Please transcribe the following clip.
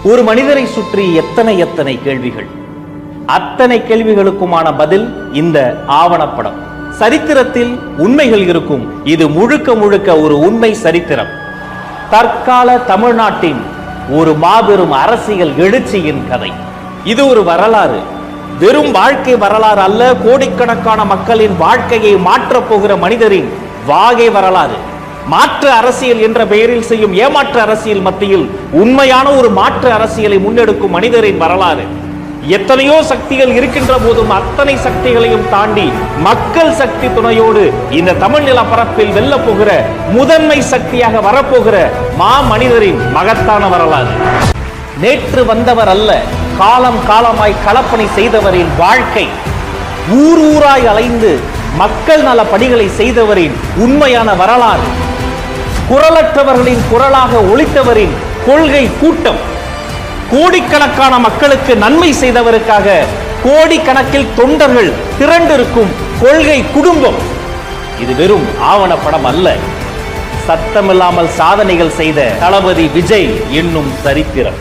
ஒரு மனிதரை சுற்றி எத்தனை எத்தனை கேள்விகள், அத்தனை கேள்விகளுக்குமான பதில் இந்த ஆவணப்படம். சரித்திரத்தில் உண்மைகள் இருக்கும். இது முழுக்க முழுக்க ஒரு உண்மை சரித்திரம். தற்கால தமிழ்நாட்டின் ஒரு மாபெரும் அரசியல் எழுச்சியின் கதை. இது ஒரு வரலாறு, வெறும் வாழ்க்கை வரலாறு அல்ல. கோடிக்கணக்கான மக்களின் வாழ்க்கையை மாற்றப் போகிற மனிதரின் வாகை வரலாறு. மாற்று அரசியல் என்ற பெயரில் செய்யும் ஏமாற்று அரசியல் மத்தியில் உண்மையான ஒரு மாற்று அரசியலை முன்னெடுக்கும் மனிதரின் வரலாறு. எத்தனையோ சக்திகள் இருக்கின்ற போதும் அத்தனை சக்திகளையும் தாண்டி மக்கள் சக்தி துணையோடு இந்த தமிழ் நில பரப்பில் வெல்ல போகிற முதன்மை சக்தியாக வரப்போகிற மனிதரின் மகத்தான வரலாறு. நேற்று வந்தவர் அல்ல, காலம் காலமாய் களப்பணி செய்தவரின் வாழ்க்கை. ஊர் ஊராய் அலைந்து மக்கள் நல பணிகளை செய்தவரின் உண்மையான வரலாறு. குரலற்றவர்களின் குரலாக ஒலித்தவரின் கொள்கை கூட்டம். கோடிக்கணக்கான மக்களுக்கு நன்மை செய்தவருக்காக கோடிக்கணக்கில் தொண்டர்கள் திரண்டிருக்கும் கொள்கை குடும்பம். இது வெறும் ஆவணப்படம் அல்ல, சத்தமில்லாமல் சாதனைகள் செய்த தளபதி விஜய் என்னும் சரித்திரம்.